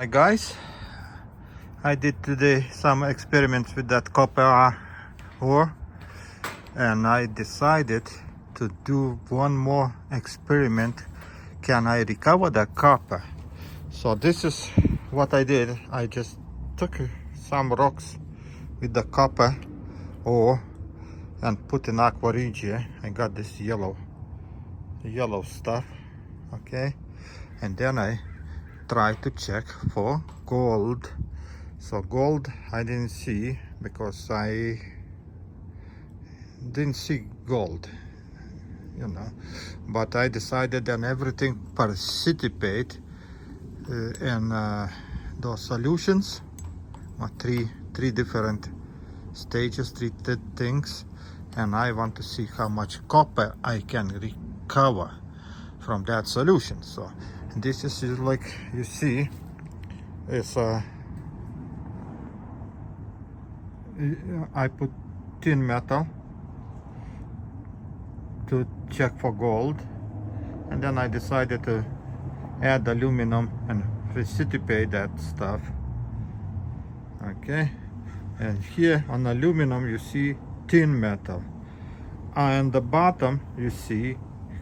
Hi guys, I did today some experiments with that copper ore, and I decided to do one more experiment. Can I recover the copper? So this is what I did. I just took some rocks with the copper ore and put in aqua regia. I got this yellow stuff, okay, and then I try to check for gold. So gold I didn't see because I didn't see gold, but I decided that everything participate in those solutions, three different stages, three things, and I want to see how much copper I can recover from that solution. So this is like you see, it's I put tin metal to check for gold, and then I decided to add aluminum and precipitate that stuff. Okay, and here on aluminum you see tin metal, and the bottom you see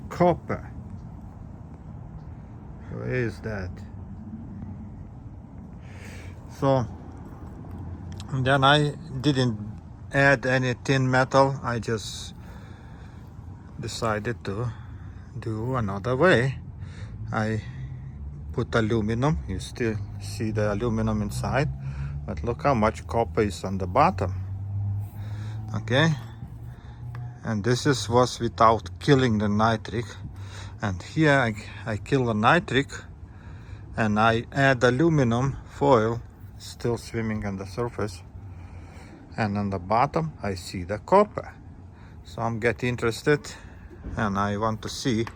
copper. Where is that? So then I didn't add any tin metal. I just decided to do another way. I put aluminum. You still see the aluminum inside, but look how much copper is on the bottom. Okay, and this was without killing the nitric. And here I kill the nitric, and I add aluminum foil, still swimming on the surface, and on the bottom I see the copper. So I'm getting interested, and I want to see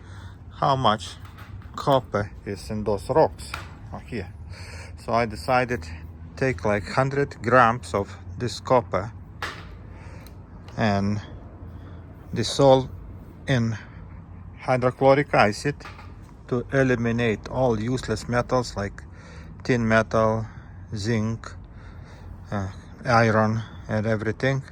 how much copper is in those rocks here. So I decided take like 100 grams of this copper and dissolve in hydrochloric acid to eliminate all useless metals like tin metal, zinc, iron and everything,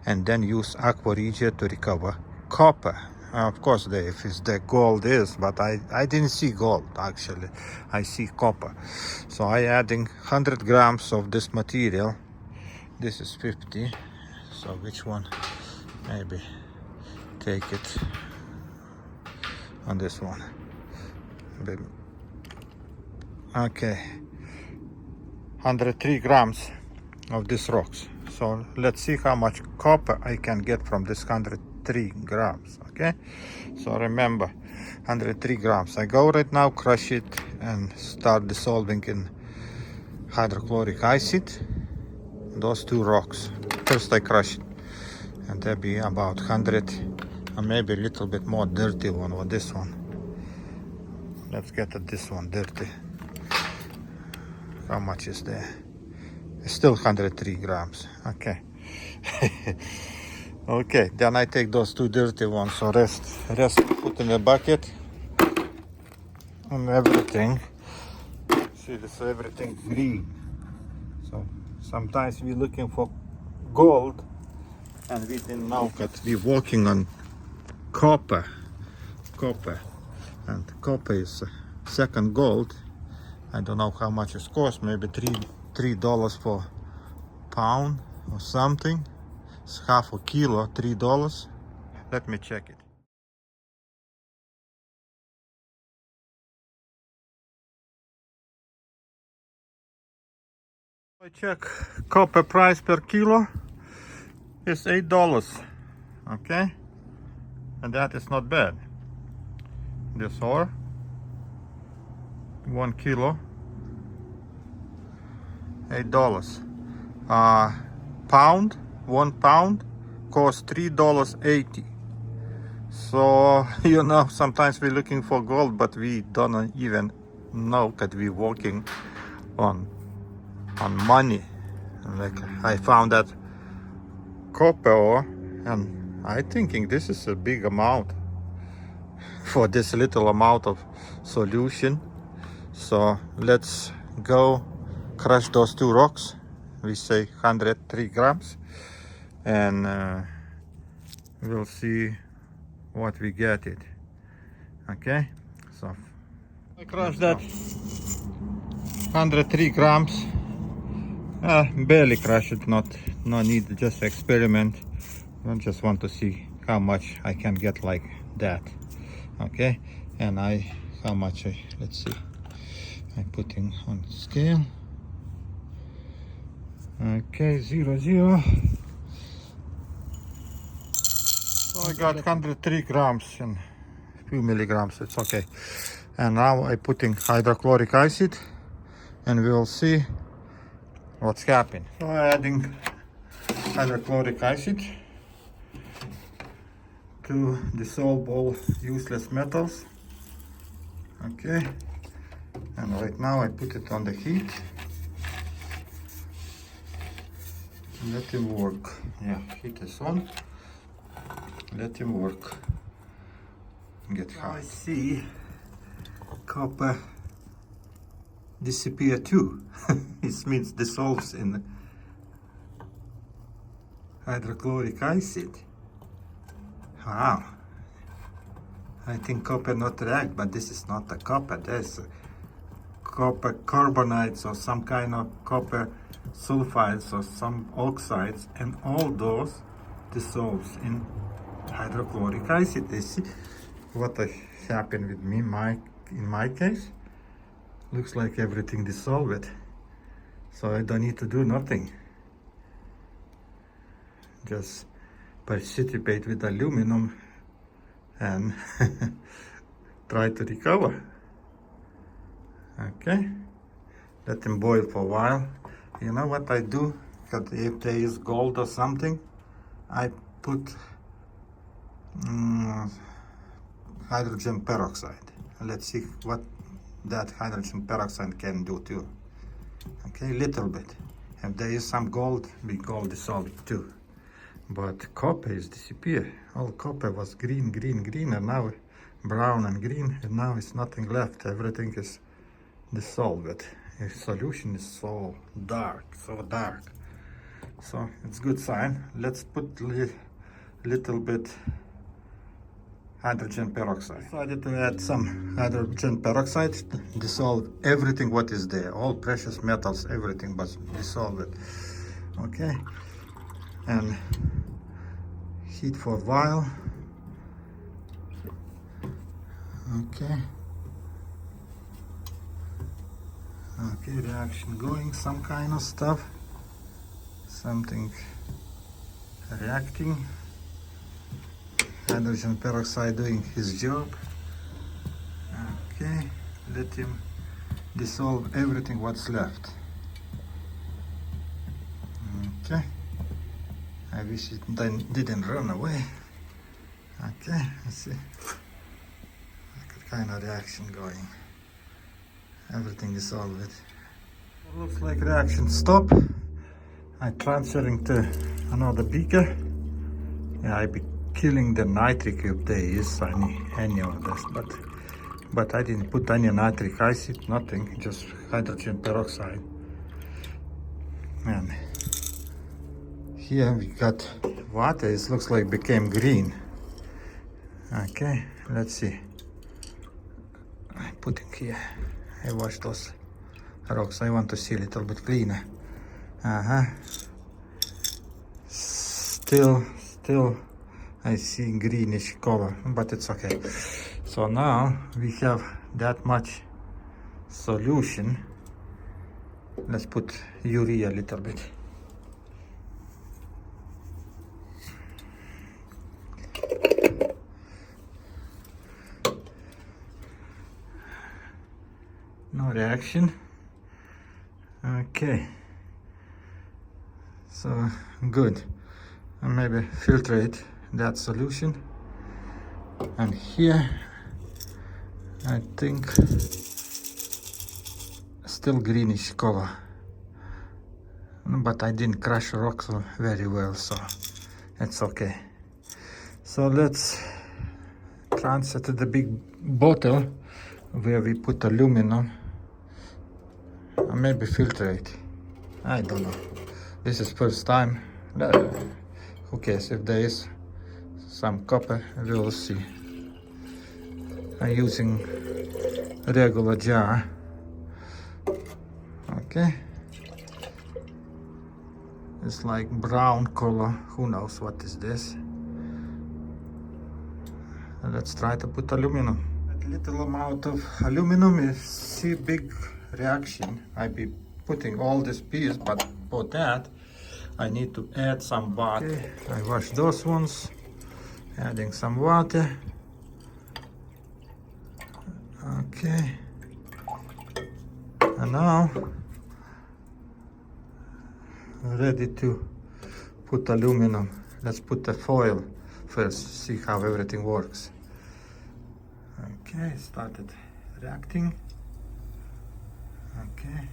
and then use aqua regia to recover copper. Of course if it's the gold is, but I didn't see gold actually. I see copper. So I adding 100 grams of this material. This is 50, so which one? Maybe take it on this one. Okay, 103 grams of these rocks. So let's see how much copper I can get from this 103 grams. Okay, so remember 103 grams. I go right now, crush it and start dissolving in hydrochloric acid those two rocks. First I crush it, and there'll be about 100 or maybe a little bit more dirty one or this one. Let's get at this one dirty. How much is there? It's still 103 grams. Okay. Okay, then I take those two dirty ones. So rest put in a bucket and everything. See, this everything green. So sometimes we're looking for gold and we didn't know that we're walking on copper, and copper is second gold. I don't know how much it costs, maybe $3 for pound or something. It's half a kilo, $3. Let me check it. I check copper price per kilo is $8. Okay, and that is not bad. This ore, 1 kilo, $8. Pound, 1 pound costs $3.80. So sometimes we're looking for gold, but we don't even know that we're walking on money. Like I found that copper ore, and I thinking this is a big amount for this little amount of solution. So let's go crush those two rocks. We say 103 grams, and we'll see what we get it. Okay, so I crushed that 103 grams. Barely crush it, no need, just experiment. I just want to see how much I can get like that. Okay, and how much let's see, I'm putting on the scale. Okay, 0. So I got 103 grams and a few milligrams, it's okay. And now I'm putting hydrochloric acid, and we'll see what's happening. So I'm adding hydrochloric acid to dissolve all useless metals. Okay, and right now I put it on the heat. Let him work. Yeah, heat is on. Let him work. Get hot. I see copper disappear too. It means dissolves in hydrochloric acid. Wow. I think copper not react, but this is not a copper. There's copper carbonates or some kind of copper sulfides or some oxides, and all those dissolves in hydrochloric acid. You see what happened with me in my case? Looks like everything dissolved, so I don't need to do nothing. Just participate with aluminum and try to recover. Okay, let them boil for a while. You know what I do? If there is gold or something, I put hydrogen peroxide. Let's see what that hydrogen peroxide can do too. Okay, little bit. If there is some gold, we gold dissolve it too. But copper is disappeared. All copper was green, and now brown and green, and now it's nothing left. Everything is dissolved. The solution is so dark. So it's good sign. Let's put little bit hydrogen peroxide. Decided to add some hydrogen peroxide to dissolve everything what is there, all precious metals, everything was dissolved. Okay, and heat for a while. Okay, reaction going, some kind of stuff, something reacting. Hydrogen peroxide doing his job. Okay, let him dissolve everything what's left. Okay, I wish it didn't run away. Okay, let's see. What kind of reaction going. Everything dissolved. Looks like reaction stop. I'm transferring to another beaker. Yeah, I be killing the nitric if there is any of this, but I didn't put any nitric acid, nothing, just hydrogen peroxide. And here we got water. It looks like became green. Okay, let's see. I put it here. I wash those rocks. I want to see a little bit cleaner. Still I see greenish color, but it's okay. So now we have that much solution. Let's put urea a little bit. No reaction. Okay, so good. And maybe filtrate that solution. And here I think still greenish color, but I didn't crush rocks very well, so it's okay. So let's transfer to the big bottle where we put aluminum. Or maybe filtrate. I don't know. This is first time. Who cares if there is some copper? We will see. I'm using a regular jar. Okay. It's like brown color. Who knows what is this? And let's try to put aluminum. A little amount of aluminum is see big reaction. I be putting all this piece, but for that I need to add some water. Okay, I wash those ones, adding some water. Okay, and now ready to put aluminum. Let's put the foil first, see how everything works. Okay, started reacting. Okay.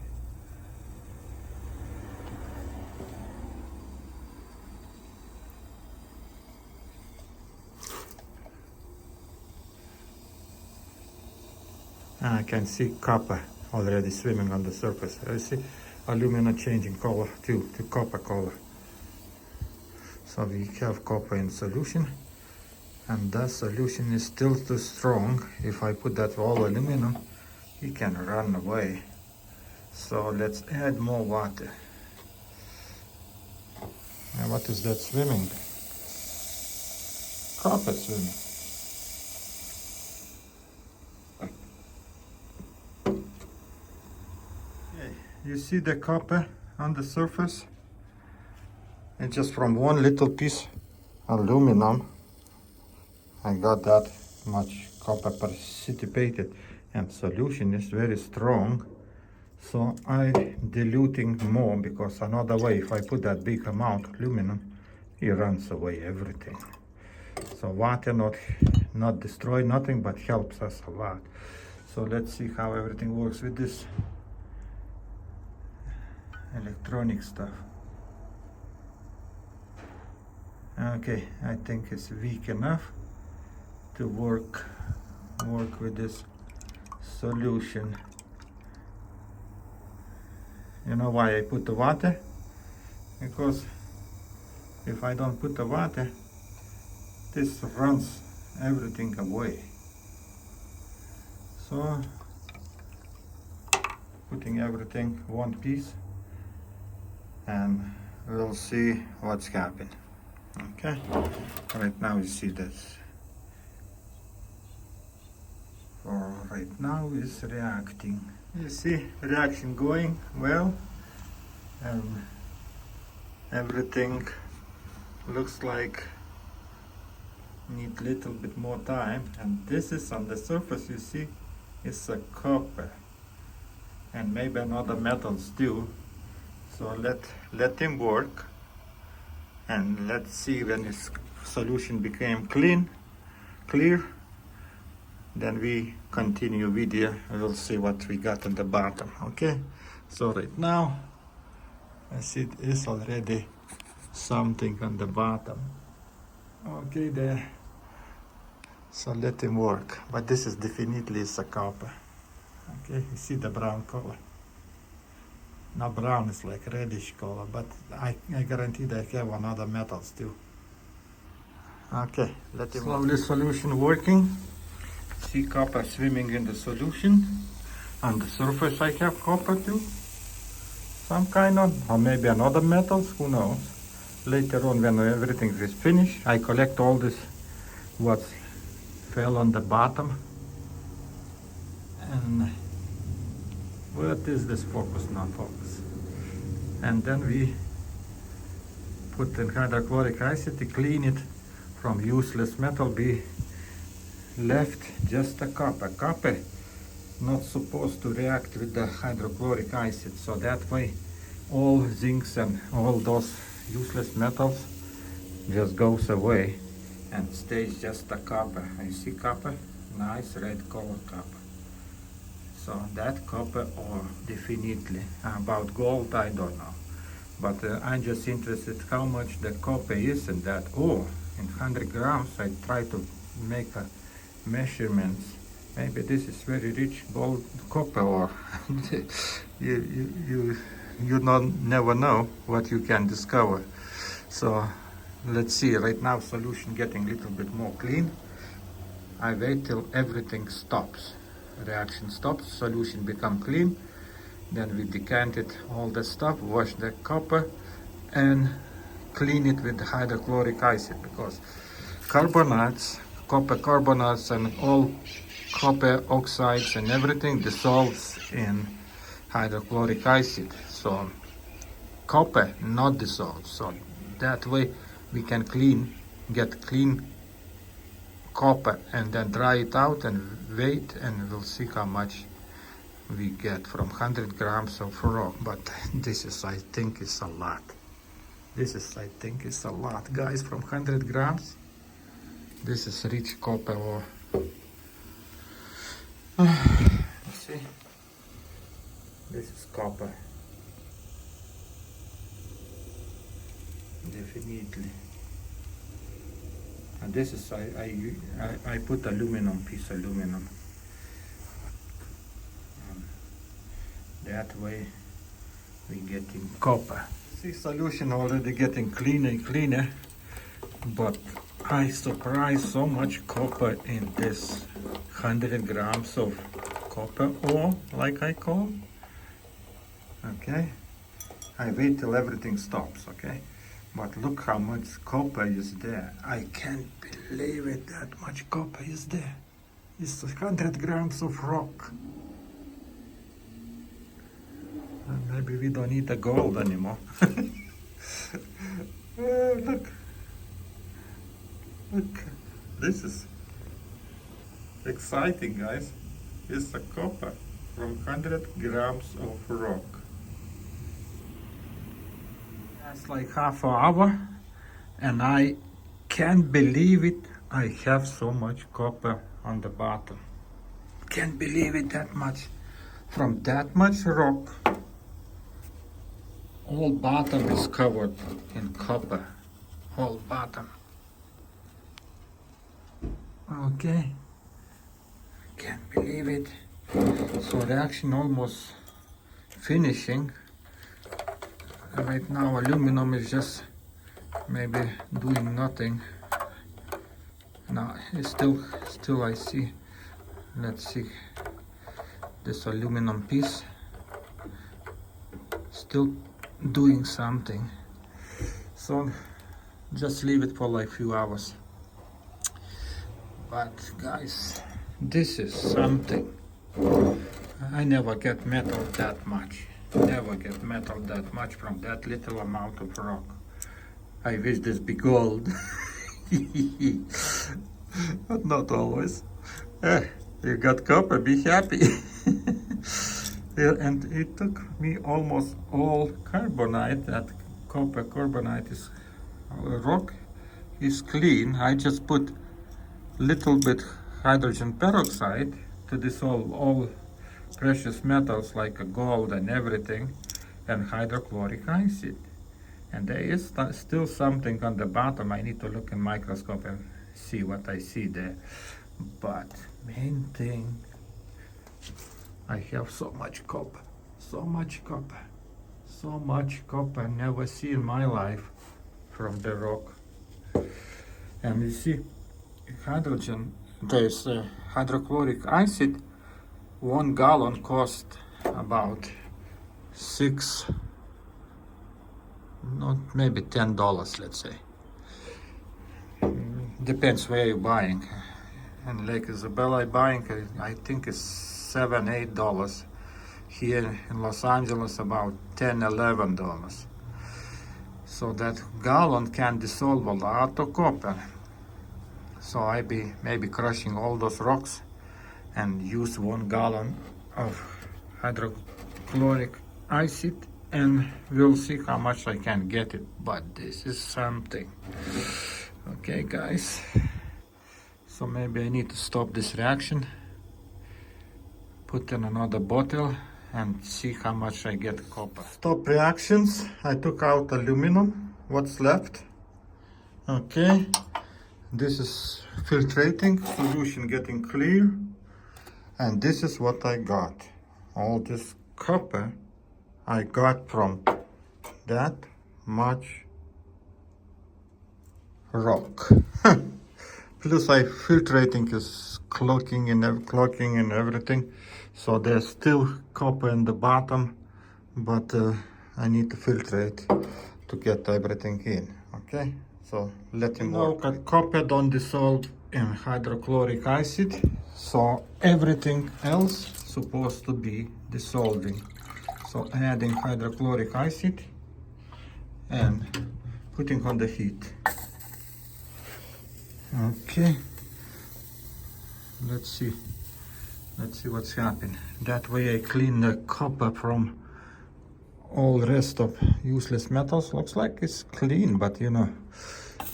I can see copper already swimming on the surface. I see aluminum changing color to copper color. So we have copper in solution, and that solution is still too strong. If I put that all aluminum, it can run away. So let's add more water. And what is that swimming? Copper swimming. You see the copper on the surface? And just from one little piece aluminum, I got that much copper participated, and solution is very strong. So I diluting more, because another way, if I put that big amount of aluminum, it runs away everything. So water not destroy nothing, but helps us a lot. So let's see how everything works with this electronic stuff. Okay, I think it's weak enough to work with this solution. You know why I put the water? Because if I don't put the water, this runs everything away. So putting everything one piece, and we'll see what's happened. Okay, right now you see this. Right now is reacting. You see reaction going well, and everything looks like need little bit more time. And this is on the surface, you see, it's a copper, and maybe another metals too. So let him work, and let's see when his solution became clear, then we continue video. We'll see what we got on the bottom. Okay, so right now I see it is already something on the bottom. Okay, there. So let him work, but this is definitely a copper. Okay, you see the brown color. Not brown, it's like reddish color, but I guarantee they have another metals too. Okay, let him slowly solution working. See copper swimming in the solution. On the surface I have copper too. Some kind of, or maybe another metals, who knows. Later on, when everything is finished, I collect all this what fell on the bottom. And what is this focus, not focus? And then we put in hydrochloric acid to clean it from useless metal. Be left just a copper. Copper not supposed to react with the hydrochloric acid, so that way all zincs and all those useless metals just goes away and stays just a copper. You see copper? Nice red color copper. So that copper ore, definitely. About gold, I don't know. But I'm just interested how much the copper is in that ore. In 100 grams, I try to make a measurements, Maybe this is very rich gold copper, or you never know what you can discover. So let's see. Right now solution getting a little bit more clean. I wait till everything stops. Reaction stops, solution become clean. Then we decant it, all the stuff, wash the copper and clean it with hydrochloric acid, because carbonates, copper carbonates and all copper oxides and everything dissolves in hydrochloric acid. So copper not dissolved. So that way we can get clean copper and then dry it out and wait, and we'll see how much we get from 100 grams of rock. But this is, I think, is a lot. This is, I think, is a lot, guys. From 100 grams, this is rich copper ore. See, this is copper. Definitely. And this is, I put aluminum, piece of aluminum. That way we getting copper. See, solution already getting cleaner and cleaner, but I surprised so much copper in this 100 grams of copper ore, like I call. Okay, I wait till everything stops, okay? But look how much copper is there. I can't believe it, that much copper is there. It's 100 grams of rock. And maybe we don't need the gold anymore. Look. Look. This is exciting, guys. It's a copper from 100 grams of rock. That's like half an hour, and I can't believe it. I have so much copper on the bottom. Can't believe it, that much. From that much rock, all bottom is covered in copper. Whole bottom. Okay. Can't believe it. So reaction almost finishing. Right now aluminum is just maybe doing nothing. Now it's still I see. Let's see. This aluminum piece still doing something. So just leave it for like few hours. But guys, this is something. I never get metal that much. Never get metal that much from that little amount of rock. I wish this be gold. But not always. You got copper, be happy. And it took me almost all carbonate. That copper carbonate is rock is clean. I just put little bit hydrogen peroxide to dissolve all precious metals like gold and everything, and hydrochloric acid. And there is still something on the bottom. I need to look in microscope and see what I see there. But main thing, I have so much copper, so much copper, so much copper never see in my life from the rock. And you see, hydrogen, there's hydrochloric acid. 1 gallon cost about maybe $10, let's say. Depends where you're buying. In Lake Isabella, buying, I think it's $7-8. Here in Los Angeles, about $10-11. So that gallon can dissolve a lot of copper. So I be maybe crushing all those rocks and use 1 gallon of hydrochloric acid, and we'll see how much I can get it. But this is something. Okay, guys. So maybe I need to stop this reaction, put in another bottle, and see how much I get copper. Stop reactions. I took out aluminum. What's left? Okay. This is filtrating, solution getting clear. And this is what I got. All this copper I got from that much rock. Plus I filtrating is clocking and everything. So there's still copper in the bottom, but I need to filtrate to get everything in. Okay, so let him work. That copper don't dissolve in hydrochloric acid, so everything else supposed to be dissolving. So adding hydrochloric acid and putting on the heat. Okay, let's see what's happening. That way I clean the copper from all rest of useless metals. Looks like it's clean, but you know,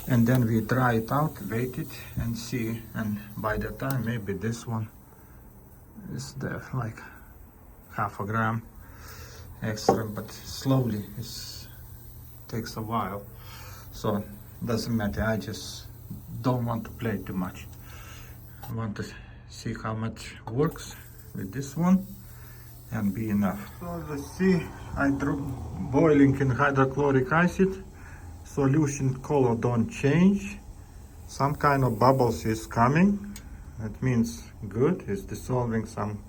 and then we dry it out, wait it and see, and by the time maybe this one is there like half a gram extra, but slowly it takes a while, so doesn't matter. I just don't want to play too much. I want to see how much works with this one and be enough. So let's see, I drew boiling in hydrochloric acid. Solution color don't change. Some kind of bubbles is coming. That means good. It's dissolving some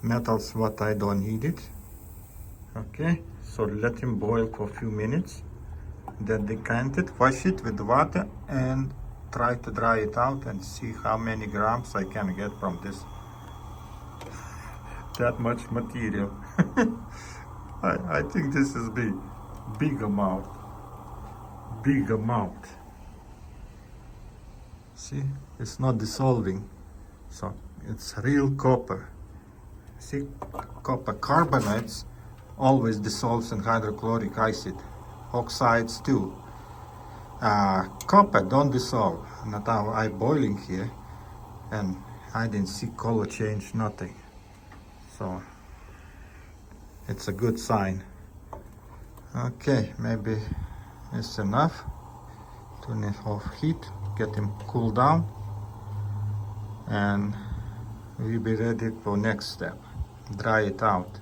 metals what I don't need it. Okay, so let him boil for a few minutes. Then decant it, wash it with water and try to dry it out and see how many grams I can get from this. That much material. I think this is big amount. Big amount. See, it's not dissolving, so it's real copper. See, copper carbonates always dissolves in hydrochloric acid. Oxides too. Copper don't dissolve. Not how I boiling here, and I didn't see color change, nothing. So it's a good sign. Okay, maybe it's enough. Turn it off heat, get him cool down, and we'll be ready for next step. Dry it out.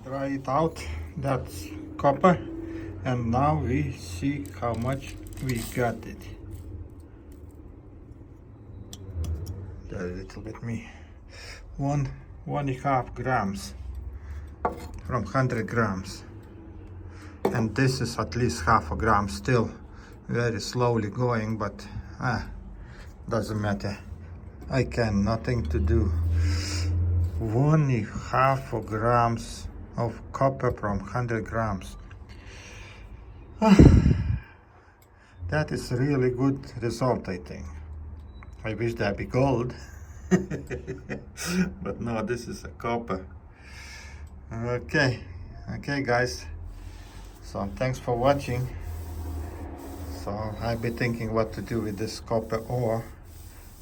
Dry it out. That's copper. And now we see how much we got it. A little bit me. 1.5 grams from 100 grams. And this is at least half a gram, still very slowly going, but doesn't matter. I can, nothing to do. 1.5 grams of copper from 100 grams. That is really good result, I think. I wish that'd be gold. But no, this is a copper. Okay guys, so thanks for watching. So I've been thinking what to do with this copper ore,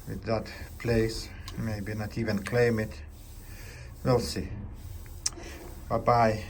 with that place. Maybe not even claim it. We'll see. Bye bye.